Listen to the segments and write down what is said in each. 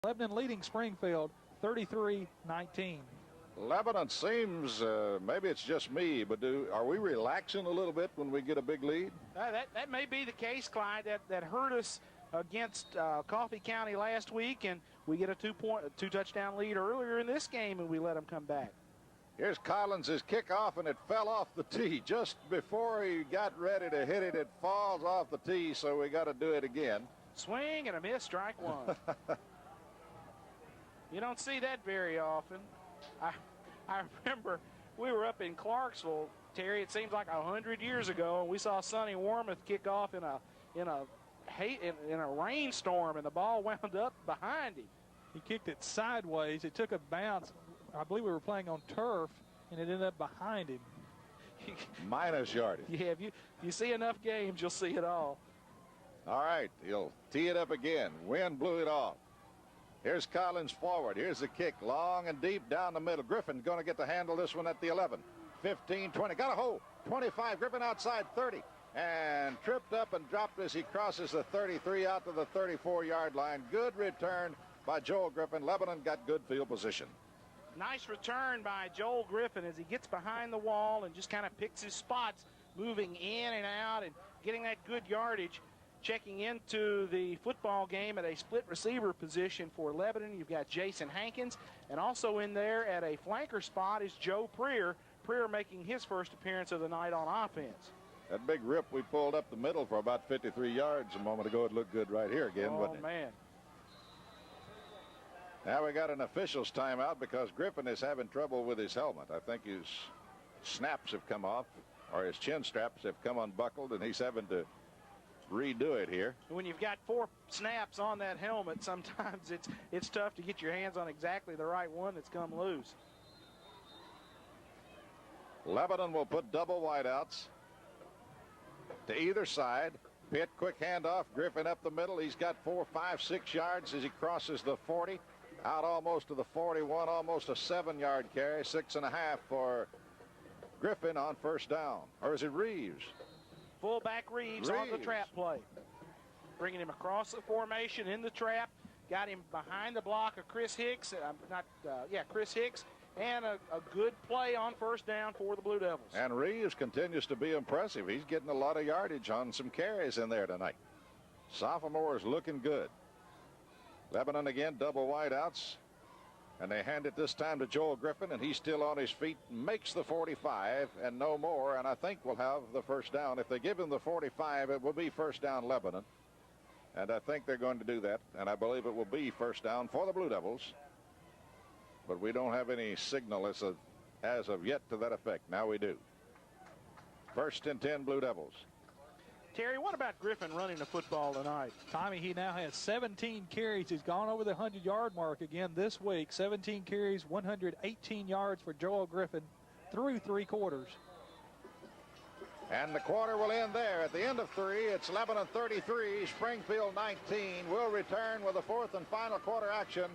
Lebanon leading Springfield 33-19. Lebanon seems, maybe it's just me, but are we relaxing a little bit when we get a big lead? That may be the case, Clyde. That hurt us against Coffee County last week, and we get a two-touchdown lead earlier in this game, and we let them come back. Here's Collins' kickoff, and it fell off the tee. Just before he got ready to hit it, it falls off the tee, so we got to do it again. Swing and a miss, strike one. You don't see that very often. I remember we were up in Clarksville, Terry. It seems like 100 years ago, and we saw Sonny Wormuth kick off in a rainstorm, and the ball wound up behind him. He kicked it sideways. It took a bounce. I believe we were playing on turf, and it ended up behind him. Minus yardage. Yeah, if you see enough games, you'll see it all. All right, he'll tee it up again. Wind blew it off. Here's Collins forward. Here's the kick, long and deep down the middle. Griffin going to get to handle this one at the 11. 15, 20, got a hole. 25, Griffin outside 30. And tripped up and dropped as he crosses the 33 out to the 34-yard line. Good return by Joel Griffin. Lebanon got good field position. Nice return by Joel Griffin as he gets behind the wall and just kind of picks his spots, moving in and out and getting that good yardage. Checking into the football game at a split receiver position for Lebanon, you've got Jason Hankins, and also in there at a flanker spot is Joe Preer. Preer making his first appearance of the night on offense. That big rip we pulled up the middle for about 53 yards a moment ago. It looked good right here again, wouldn't it? Oh, man. Now we got an official's timeout because Griffin is having trouble with his helmet. I think his snaps have come off, or his chin straps have come unbuckled, and he's having to redo it here. When you've got 4 snaps on that helmet, sometimes it's tough to get your hands on exactly the right one that's come loose. Lebanon will put double wideouts to either side. Pitt, quick handoff. Griffin up the middle. He's got 4, 5, 6 yards as he crosses the 40. Out almost to the 41, almost a 7-yard carry. 6.5 for Griffin on first down. Or is it Reeves? Fullback Reeves on the trap play. Bringing him across the formation in the trap. Got him behind the block of Chris Hicks. Chris Hicks. And a good play on first down for the Blue Devils. And Reeves continues to be impressive. He's getting a lot of yardage on some carries in there tonight. Sophomore is looking good. Lebanon again, double wideouts. And they hand it this time to Joel Griffin, and he's still on his feet, makes the 45 and no more, and I think we'll have the first down. If they give him the 45, it will be first down Lebanon. And I think they're going to do that, and I believe it will be first down for the Blue Devils. But we don't have any signal as of yet to that effect. Now we do. First and 10 Blue Devils. Terry, what about Griffin running the football tonight? Tommy, he now has 17 carries. He's gone over the 100-yard mark again this week. 17 carries, 118 yards for Joel Griffin through 3 quarters. And the quarter will end there. At the end of 3, it's Lebanon 33, Springfield 19. We'll return with the 4th and final quarter action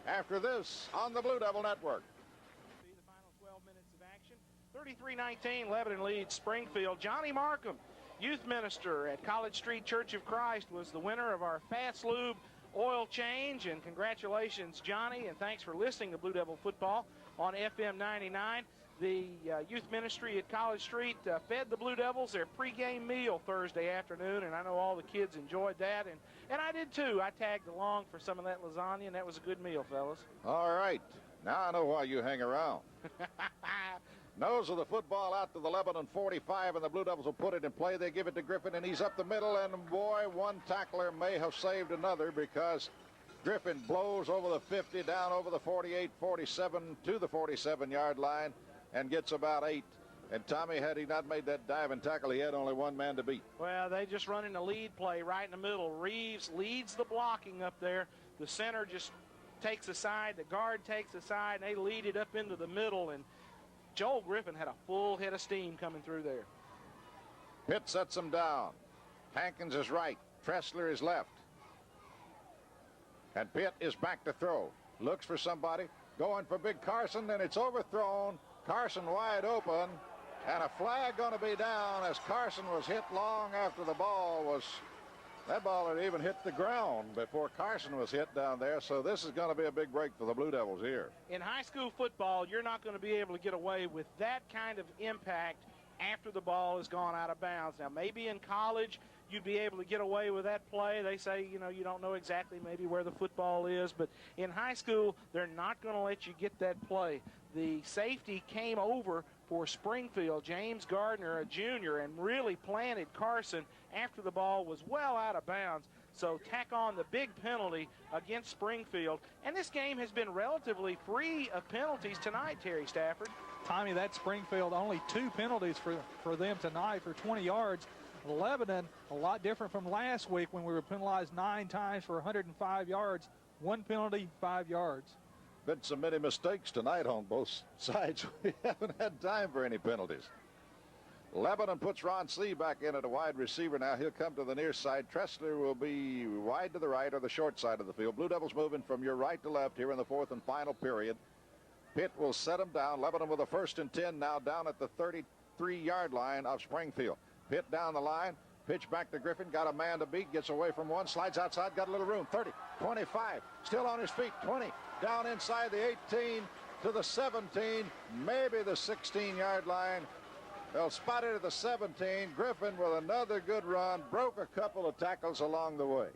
after this on the Blue Devil Network. The final 12 minutes of action. 33-19, Lebanon leads Springfield. Johnny Markham, youth minister at College Street Church of Christ, was the winner of our Fast Lube oil change. And congratulations, Johnny, and thanks for listening to Blue Devil Football on FM 99. The youth ministry at College Street fed the Blue Devils their pregame meal Thursday afternoon, and I know all the kids enjoyed that, and I did too. I tagged along for some of that lasagna, and that was a good meal, fellas. All right. Now I know why you hang around. Nose of the football out to the Lebanon 45, and the Blue Devils will put it in play. They give it to Griffin, and he's up the middle, and boy, one tackler may have saved another because Griffin blows over the 50, down over the 48, 47 to the 47-yard line, and gets about 8. And Tommy, had he not made that dive and tackle, he had only one man to beat. Well, they just running a lead play right in the middle. Reeves leads the blocking up there. The center just takes a side. The guard takes a side, and they lead it up into the middle. And Joel Griffin had a full head of steam coming through there. Pitt sets him down. Hankins is right. Tressler is left. And Pitt is back to throw. Looks for somebody. Going for Big Carson, and it's overthrown. Carson wide open, and a flag going to be down as Carson was hit long after the ball was That ball had even hit the ground before Carson was hit down there, so this is going to be a big break for the Blue Devils here. In high school football, you're not going to be able to get away with that kind of impact after the ball has gone out of bounds. Now, maybe in college you'd be able to get away with that play. They say, you know, you don't know exactly maybe where the football is, but in high school, they're not going to let you get that play. The safety came over for Springfield, James Gardner, a junior, and really planted Carson after the ball was well out of bounds. So tack on the big penalty against Springfield. And this game has been relatively free of penalties tonight, Terry Stafford. Tommy, that's Springfield. Only 2 penalties for them tonight for 20 yards. Lebanon, a lot different from last week when we were penalized 9 times for 105 yards. 1 penalty, 5 yards. Been so many mistakes tonight on both sides. We haven't had time for any penalties. Lebanon puts Ron C. back in at a wide receiver now. He'll come to the near side. Tressler will be wide to the right or the short side of the field. Blue Devils moving from your right to left here in the 4th and final period. Pitt will set him down. Lebanon with a 1st and 10 now down at the 33-yard line of Springfield. Pitt down the line. Pitch back to Griffin. Got a man to beat. Gets away from one. Slides outside. Got a little room. 30, 25. Still on his feet. 20. Down inside the 18 to the 17. Maybe the 16-yard line. They'll spot it at the 17. Griffin with another good run. Broke a couple of tackles along the way.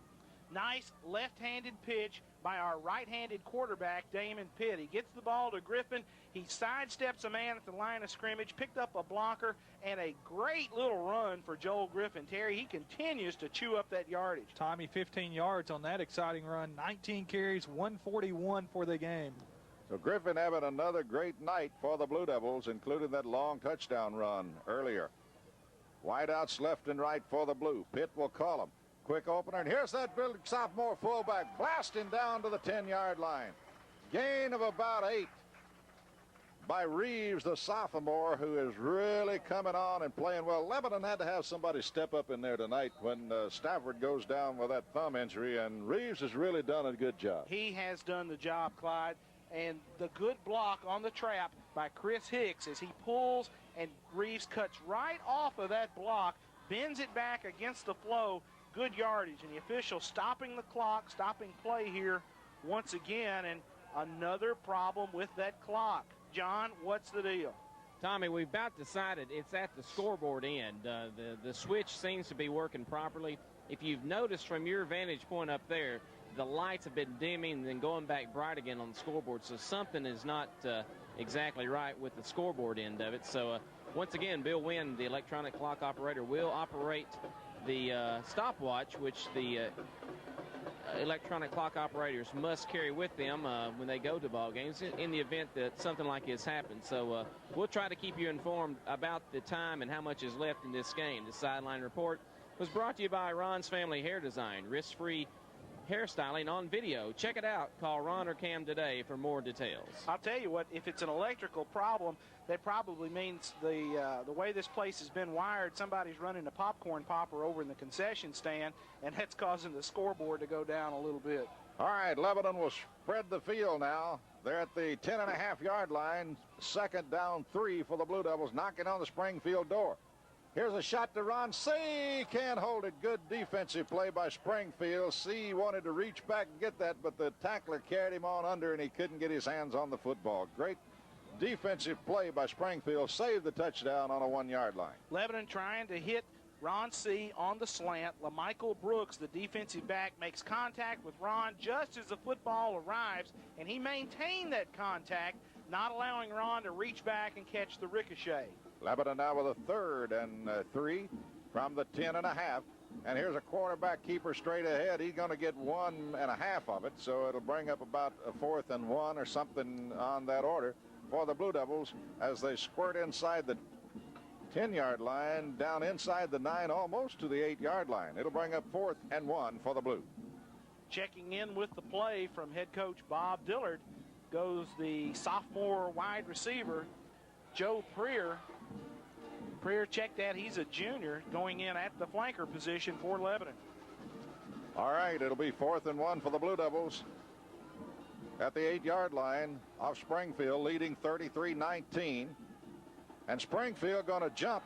Nice left-handed pitch by our right-handed quarterback, Damon Pitt. He gets the ball to Griffin. He sidesteps a man at the line of scrimmage, picked up a blocker, and a great little run for Joel Griffin. Terry, he continues to chew up that yardage. Tommy, 15 yards on that exciting run. 19 carries, 141 for the game. So Griffin having another great night for the Blue Devils, including that long touchdown run earlier. Wideouts left and right for the Blue. Pitt will call him. Quick opener, and here's that big sophomore fullback blasting down to the 10-yard line. Gain of about 8 by Reeves, the sophomore, who is really coming on and playing well. Lebanon had to have somebody step up in there tonight when Stafford goes down with that thumb injury, and Reeves has really done a good job. He has done the job, Clyde, and the good block on the trap by Chris Hicks as he pulls, and Reeves cuts right off of that block, bends it back against the flow. Good yardage, and the official stopping the clock, stopping play here once again, and another problem with that clock. John, what's the deal? Tommy, we've about decided it's at the scoreboard end. The switch seems to be working properly. If you've noticed from your vantage point up there, the lights have been dimming and then going back bright again on the scoreboard, so something is not exactly right with the scoreboard end of it. So once again, Bill Wynn, the electronic clock operator, will operate the stopwatch, which the electronic clock operators must carry with them when they go to ball games in the event that something like this happens. So we'll try to keep you informed about the time and how much is left in this game. The Sideline Report was brought to you by Ron's Family Hair Design, risk-free hairstyling on video. Check it out. Call Ron or Cam today for more details. I'll tell you what, if it's an electrical problem, that probably means the way this place has been wired, somebody's running a popcorn popper over in the concession stand, and that's causing the scoreboard to go down a little bit. All right, Lebanon will spread the field now. They're at the 10.5-yard line. 2nd down 3 for the Blue Devils, knocking on the Springfield door. Here's a shot to Ron C. Can't hold it. Good defensive play by Springfield. C wanted to reach back and get that, but the tackler carried him on under, and he couldn't get his hands on the football. Great defensive play by Springfield. Saved the touchdown on a 1-yard line. Lebanon trying to hit Ron C. on the slant. LaMichael Brooks, the defensive back, makes contact with Ron just as the football arrives, and he maintained that contact, not allowing Ron to reach back and catch the ricochet. Lebanon now with a 3rd and 3 from the 10.5. And here's a quarterback keeper straight ahead. He's going to get 1.5 of it, so it'll bring up about a 4th and 1 or something on that order for the Blue Devils as they squirt inside the 10-yard line, down inside the 9, almost to the 8-yard line. It'll bring up 4th and 1 for the Blue. Checking in with the play from head coach Bob Dillard goes the sophomore wide receiver, Joe Preer. Preer checked that. He's a junior going in at the flanker position for Lebanon. All right, it'll be 4th and 1 for the Blue Devils at the 8-yard line of Springfield, leading 33-19. And Springfield going to jump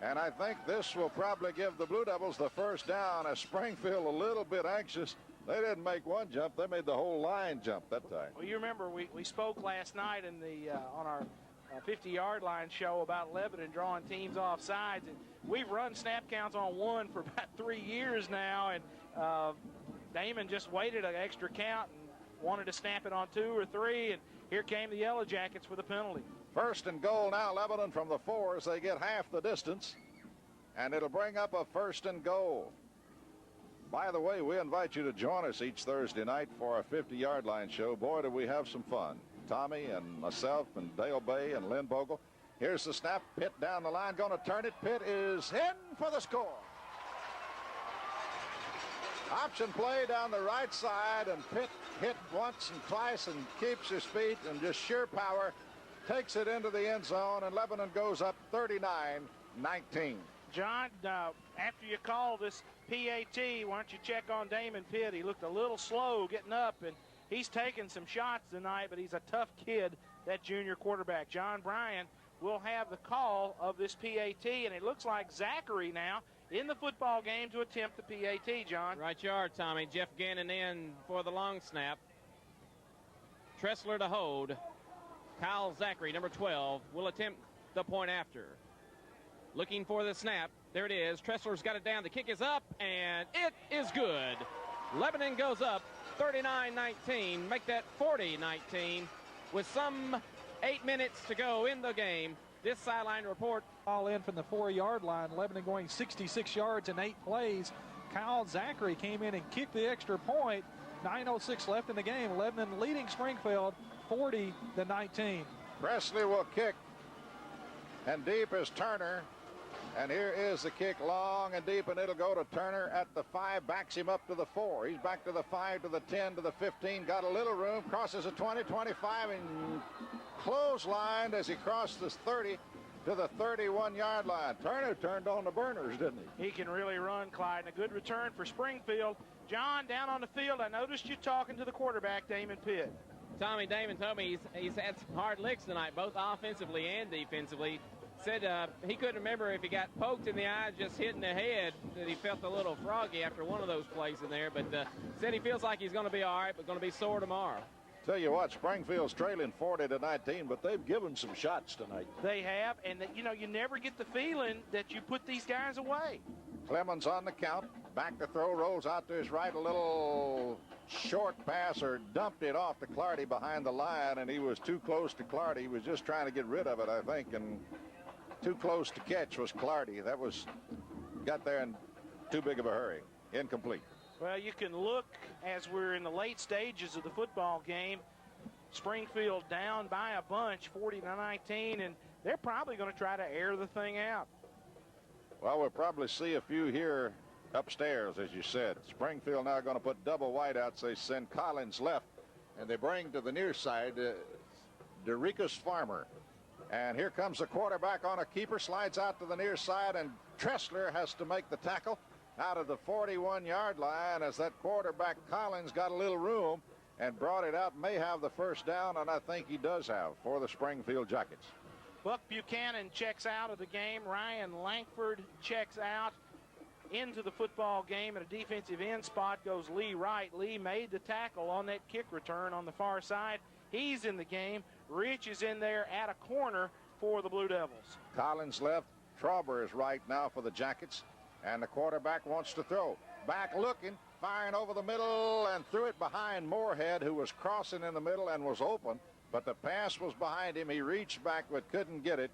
And I think this will probably give the Blue Devils the first down, as Springfield a little bit anxious. They didn't make one jump. They made the whole line jump that time. Well, you remember we spoke last night in the on our 50-yard line show about Lebanon drawing teams off sides. And we've run snap counts on one for about 3 years now. And Damon just waited an extra count and wanted to snap it on 2 or 3. And here came the Yellow Jackets with a penalty. First and goal now, Lebanon from the 4 as they get half the distance. And it'll bring up a first and goal. By the way, we invite you to join us each Thursday night for our 50-yard line show. Boy, do we have some fun. Tommy and myself and Dale Bay and Lynn Bogle. Here's the snap. Pitt down the line, going to turn it. Pitt is in for the score. Option play down the right side, and Pitt hit once and twice and keeps his feet and just sheer power. Takes it into the end zone, and Lebanon goes up 39-19. John, after you call this PAT, why don't you check on Damon Pitt? He looked a little slow getting up, and he's taken some shots tonight, but he's a tough kid, that junior quarterback. John Bryan will have the call of this PAT, and it looks like Zachary now in the football game to attempt the PAT, John. Right you are, Tommy. Jeff Gannon in for the long snap. Tressler to hold. Kyle Zachary, number 12, will attempt the point after. Looking for the snap. There it is. Tressler's got it down. The kick is up, and it is good. Lebanon goes up 39-19. Make that 40-19 with some 8 minutes to go in the game. This sideline report. All in from the 4-yard line. Lebanon going 66 yards in 8 plays. Kyle Zachary came in and kicked the extra point. 9:06 left in the game. Lebanon leading Springfield 40-19. Presley will kick, and deep is Turner. And here is the kick, long and deep, and it'll go to Turner at the 5, backs him up to the 4. He's back to the 5, to the 10, to the 15, got a little room, crosses the 20, 25, and clotheslined as he crossed the 30 to the 31-yard line. Turner turned on the burners, didn't he? He can really run, Clyde, and a good return for Springfield. John, down on the field, I noticed you talking to the quarterback, Damon Pitt. Tommy, Damon told me he's had some hard licks tonight, both offensively and defensively. Said he couldn't remember if he got poked in the eye, just hit in the head, that he felt a little froggy after one of those plays in there. But said he feels like he's going to be all right, but going to be sore tomorrow. Tell you what, Springfield's trailing 40-19, but they've given some shots tonight. They have, and you never get the feeling that you put these guys away. Clemens on the count, back to throw, rolls out to his right, a little short pass, or dumped it off to Clardy behind the line, and he was too close to Clardy. He was just trying to get rid of it, I think, and too close to catch was Clardy. That was, got there in too big of a hurry. Incomplete. Well, you can look as we're in the late stages of the football game. Springfield down by a bunch, 40-19, and they're probably going to try to air the thing out. Well, we'll probably see a few here upstairs, as you said. Springfield now going to put double wideouts. They send Collins left, and they bring to the near side Dericus Farmer. And here comes the quarterback on a keeper, slides out to the near side, and Tressler has to make the tackle out of the 41-yard line, as that quarterback Collins got a little room and brought it out. May have the first down, and I think he does have, for the Springfield Jackets. Buck Buchanan checks out of the game. Ryan Langford checks out. Into the football game at a defensive end spot goes Lee Wright. Lee made the tackle on that kick return on the far side. He's in the game. Rich is in there at a corner for the Blue Devils. Collins left. Trauber is right now for the Jackets. And the quarterback wants to throw. Back looking, firing over the middle, and threw it behind Moorhead, who was crossing in the middle and was open. But the pass was behind him. He reached back but couldn't get it.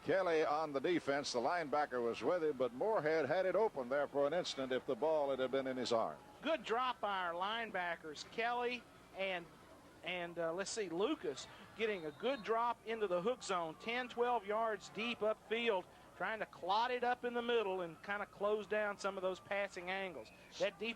Kelly on the defense. The linebacker was with him, but Moorhead had it open there for an instant if the ball had been in his arm. Good drop by our linebackers, Kelly and let's see, Lucas, getting a good drop into the hook zone, 10, 12 yards deep upfield, trying to clot it up in the middle and kind of close down some of those passing angles. That defense